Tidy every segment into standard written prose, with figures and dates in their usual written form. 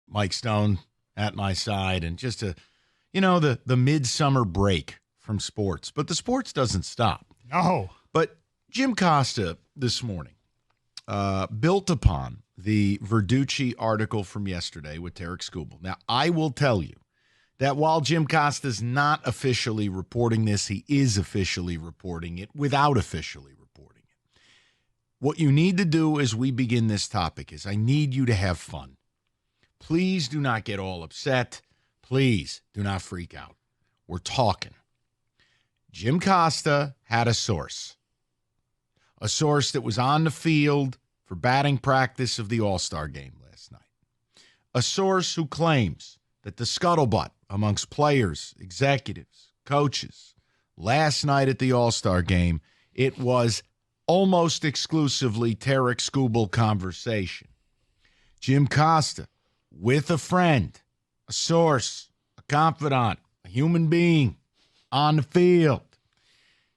Mike Stone at my side, and just the midsummer break from sports. But the sports doesn't stop. No. But Jim Costa this morning built upon the Verducci article from yesterday with Tarek Skubal. Now, I will tell you that while Jim Costa's not officially reporting this, he is officially reporting it without officially reporting it. What you need to do as we begin this topic is I need you to have fun. Please do not get all upset. Please do not freak out. We're talking. Jim Costa had a source that was on the field for batting practice of the All-Star game last night. A source who claims that the scuttlebutt amongst players, executives, coaches, last night at the All-Star game, it was almost exclusively Tarek Skubal conversation. Jim Costa, with a friend, a source, a confidant, a human being on the field,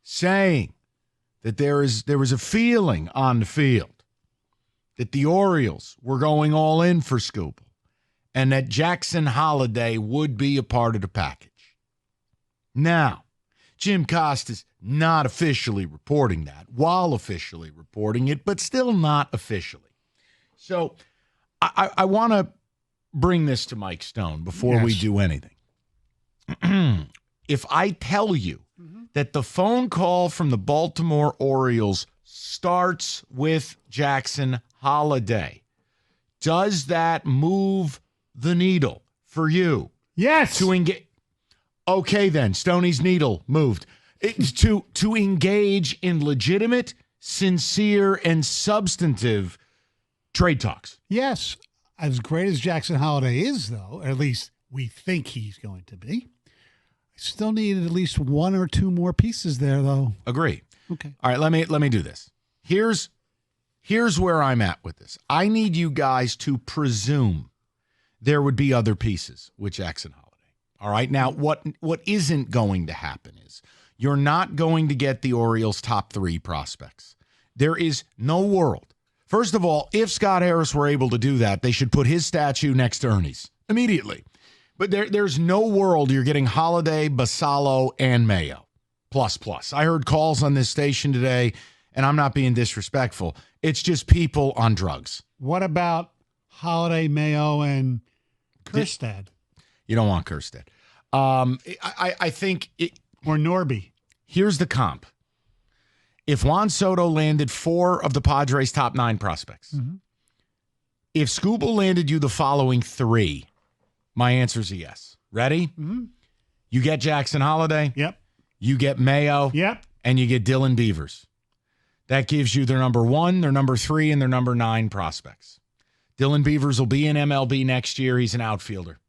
saying that there was a feeling on the field that the Orioles were going all in for Skubal and that Jackson Holliday would be a part of the package. Now, Jim Costa's not officially reporting that, while officially reporting it, but still not officially. So I want to bring this to Mike Stone before we do anything. If I tell you that the phone call from the Baltimore Orioles starts with Jackson Holliday, does that move the needle for you? Yes. To engage. Okay, then. Stoney's needle moved. To engage in legitimate, sincere, and substantive trade talks. Yes. As great as Jackson Holliday is, though, or at least we think he's going to be, I still need at least one or two more pieces there, though. Agree. Okay. All right, let me do this. Here's where I'm at with this. I need you guys to presume there would be other pieces with Jackson Holliday. All right. Now, what isn't going to happen is you're not going to get the Orioles' top 3 prospects. There is no world. First of all, if Scott Harris were able to do that, they should put his statue next to Ernie's immediately. But there's no world you're getting Holliday, Basallo, and Mayo. Plus. I heard calls on this station today, and I'm not being disrespectful. It's just people on drugs. What about Holliday, Mayo, and Kerstad? You don't want Kerstad. I think or Norby. Here's the comp. If Juan Soto landed 4 of the Padres' top 9 prospects, if Skubal landed you the following 3, my answer is a yes. Ready? Mm-hmm. You get Jackson Holliday. Yep. You get Mayo. Yep. And you get Dylan Beavers. That gives you their number 1, their number 3, and their number 9 prospects. Dylan Beavers will be in MLB next year. He's an outfielder.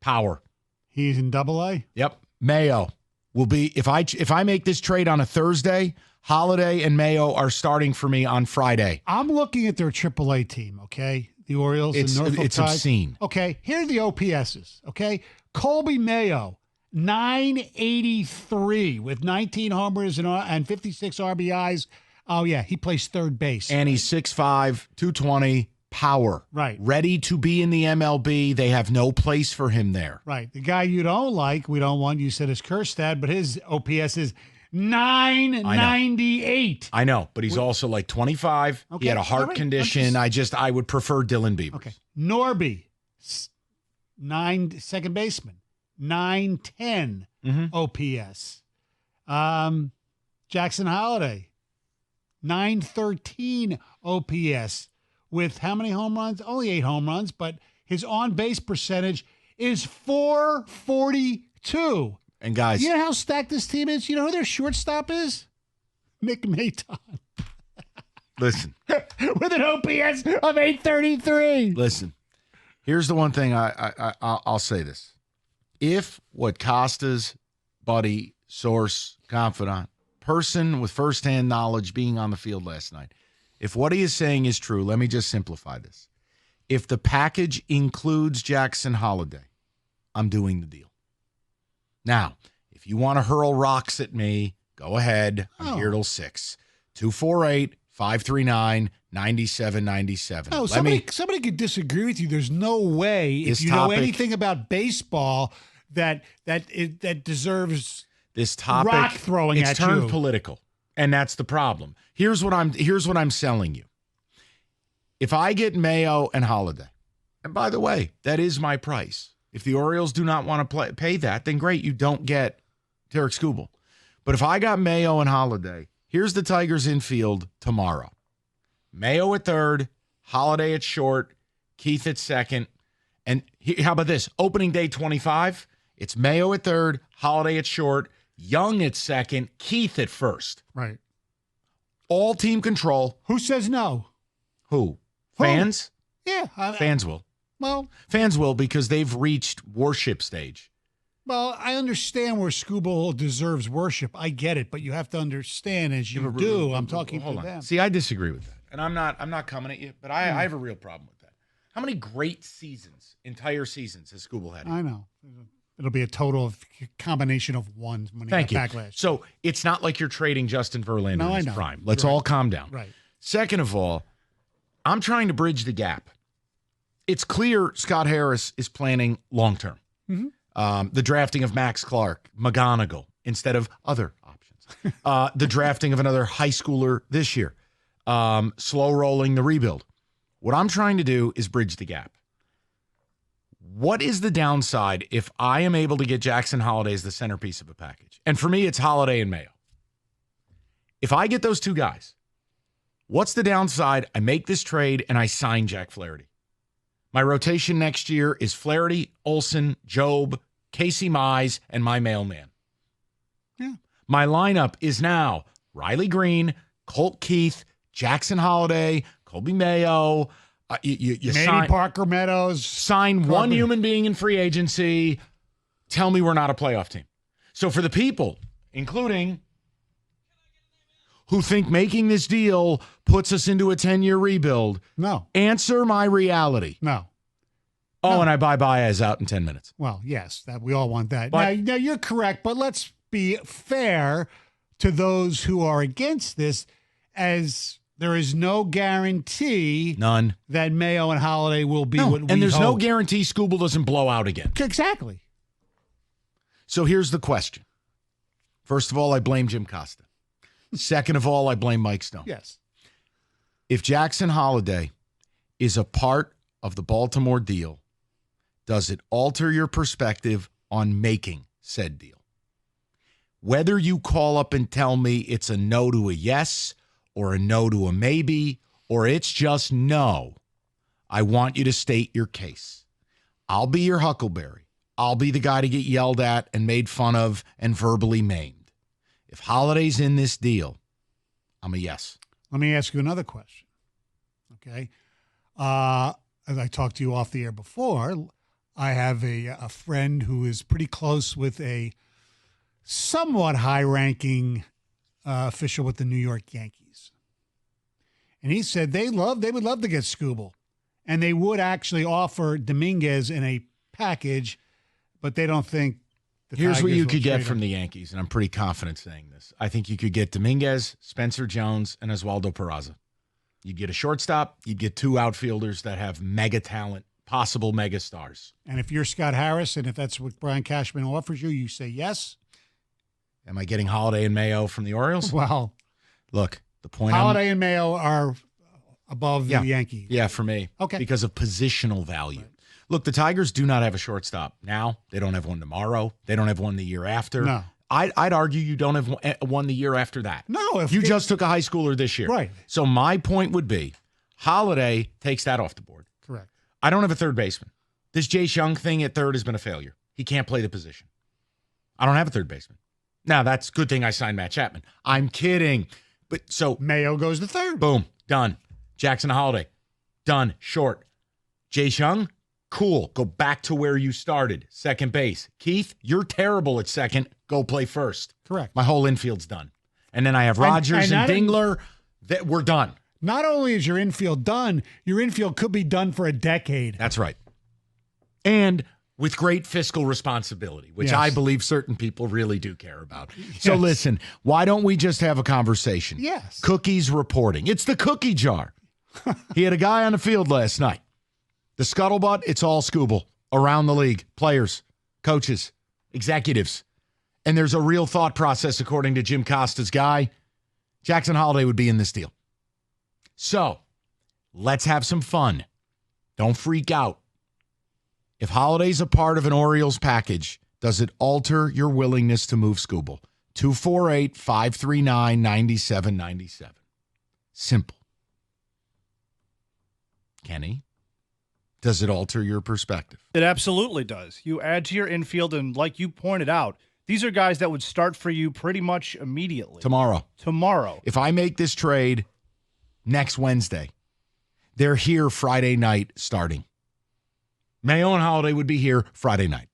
Power. He's in AA? Yep. Mayo will be, if I make this trade on a Thursday, Holliday and Mayo are starting for me on Friday. I'm looking at their AAA team, okay? The Orioles and Norfolk It's Tide. obscene. Okay, here are the OPSs, okay? Colby Mayo, 983 with 19 homers and 56 RBIs. Oh, yeah, he plays third base. And he's 6'5", 220, power. Right. Ready to be in the MLB. They have no place for him there. Right. The guy you don't like, we don't want, you said is Kerstad, but his OPS is 998. I know, but he's also like 25. Okay. He had a heart condition. I would prefer Dylan Beavers. Okay. Norby, second baseman, 910 OPS. Jackson Holliday, 913 OPS with how many home runs? Only 8 home runs, but his on-base percentage is 442. And guys, you know how stacked this team is? You know who their shortstop is? Nick Maton. Listen. With an OPS of 833. Listen. Here's the one thing I'll say this. If what Costa's buddy, source, confidant, person with firsthand knowledge being on the field last night, if what he is saying is true, let me just simplify this. If the package includes Jackson Holliday, I'm doing the deal. Now, if you want to hurl rocks at me, go ahead. I'm here till 6. 248 539-9797. No, somebody could disagree with you. There's no way, if you know anything about baseball, that deserves this topic rock throwing at you. It's turned political, and that's the problem. Here's what I'm selling you. If I get Mayo and Holiday, and by the way, that is my price. If the Orioles do not want to pay that, then great, you don't get Tarik Skubal. But if I got Mayo and Holiday, here's the Tigers infield tomorrow. Mayo at third, Holiday at short, Keith at second. And how about this? Opening day 25, it's Mayo at third, Holiday at short, Young at second, Keith at first. Right. All team control. Who says no? Who? Fans? Yeah. Fans will. Well, fans will, because they've reached worship stage. Well, I understand where Skubal deserves worship. I get it, but you have to understand, as you do, I'm talking to them. See, I disagree with that. And I'm not coming at you, but I have a real problem with that. How many great seasons, entire seasons, has Skubal had? I know. It'll be a total of combination of one when he got back last. So it's not like you're trading Justin Verlander in his prime. Let's all calm down. Right. Second of all, I'm trying to bridge the gap. It's clear Scott Harris is planning long-term. Mm-hmm. The drafting of Max Clark, McGonigal, instead of other options. The drafting of another high schooler this year. Slow rolling the rebuild. What I'm trying to do is bridge the gap. What is the downside if I am able to get Jackson Holiday as the centerpiece of a package? And for me, it's Holiday and Mayo. If I get those two guys, what's the downside? I make this trade and I sign Jack Flaherty. My rotation next year is Flaherty, Olsen, Job, Casey Mize, and my mailman. Yeah. My lineup is now Riley Green, Colt Keith, Jackson Holiday, Colby Mayo. You sign Parker Meadows. Sign one human being in free agency. Tell me we're not a playoff team. So for the people, including who think making this deal puts us into a 10-year rebuild, no. Answer my reality. No. Oh, no. And I buy Baez out in 10 minutes. Well, yes, that we all want that. But, now, you're correct, but let's be fair to those who are against this, as there is no guarantee that Mayo and Holiday will be what we and there's hope. no guarantee Skubal doesn't blow out again. Exactly. So here's the question. First of all, I blame Jim Costa. Second of all, I blame Mike Stone. Yes. If Jackson Holiday is a part of the Baltimore deal, does it alter your perspective on making said deal? Whether you call up and tell me it's a no to a yes or a no to a maybe, or it's just no, I want you to state your case. I'll be your huckleberry. I'll be the guy to get yelled at and made fun of and verbally maimed. If Holiday's in this deal, I'm a yes. Let me ask you another question. Okay. As I talked to you off the air before, I have a friend who is pretty close with a somewhat high-ranking official with the New York Yankees. And he said they would love to get Skubal. And they would actually offer Dominguez in a package, but they don't think Here's what you could get from the Yankees, and I'm pretty confident saying this. I think you could get Dominguez, Spencer Jones, and Oswaldo Peraza. You'd get a shortstop. You'd get two outfielders that have mega talent, possible mega stars. And if you're Scott Harris, and if that's what Brian Cashman offers you, you say yes? Am I getting Holiday and Mayo from the Orioles? Well, look, the point Holiday and Mayo are above the Yankees. Yeah, for me. Okay. Because of positional value. Right. Look, the Tigers do not have a shortstop now. They don't have one tomorrow. They don't have one the year after. No. I'd argue you don't have one the year after that. No. If you just took a high schooler this year. Right. So my point would be Holiday takes that off the board. Correct. I don't have a third baseman. This Jace Young thing at third has been a failure. He can't play the position. I don't have a third baseman. Now, that's a good thing I signed Matt Chapman. I'm kidding. But so Mayo goes to third. Boom. Done. Jackson Holiday. Done. Short. Jace Young. Cool. Go back to where you started. Second base. Keith, you're terrible at second. Go play first. Correct. My whole infield's done. And then I have Rogers and Dingler. We're done. Not only is your infield done, your infield could be done for a decade. That's right. And with great fiscal responsibility, which Yes. I believe certain people really do care about. So Yes. listen, why don't we just have a conversation? Yes. Cookies reporting. It's the cookie jar. He had a guy on the field last night. The Scuttlebutt, it's all Scooble around the league. Players, coaches, executives. And there's a real thought process, according to Jim Costa's guy. Jackson Holiday would be in this deal. So let's have some fun. Don't freak out. If Holiday's a part of an Orioles package, does it alter your willingness to move Scooble? 248-539-9797. Simple. Kenny, does it alter your perspective? It absolutely does. You add to your infield, and like you pointed out, these are guys that would start for you pretty much immediately. Tomorrow. Tomorrow. If I make this trade next Wednesday, they're here Friday night starting. Mayo and Holiday would be here Friday night.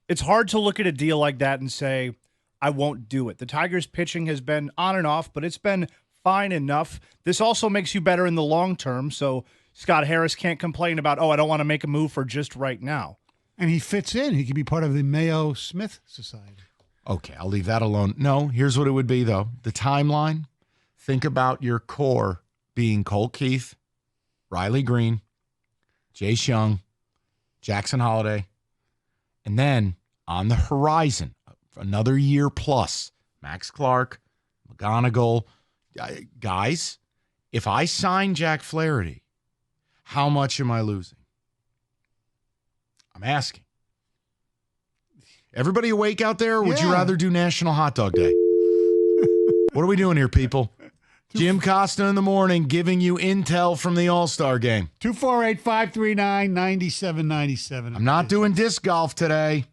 It's hard to look at a deal like that and say, I won't do it. The Tigers' pitching has been on and off, but it's been fine enough. This also makes you better in the long term, so Scott Harris can't complain about, I don't want to make a move for just right now. And he fits in. He could be part of the Mayo Smith Society. Okay, I'll leave that alone. No, here's what it would be, though. The timeline, think about your core being Cole Keith, Riley Green, Jace Young, Jackson Holiday, and then on the horizon, another year plus, Max Clark, McGonigal. Guys, if I sign Jack Flaherty, how much am I losing? I'm asking. Everybody awake out there, or would you Yeah. rather do National Hot Dog Day? What are we doing here, people? Jim Costa in the morning giving you intel from the All-Star game. 248-539-9797. I'm not doing disc golf today.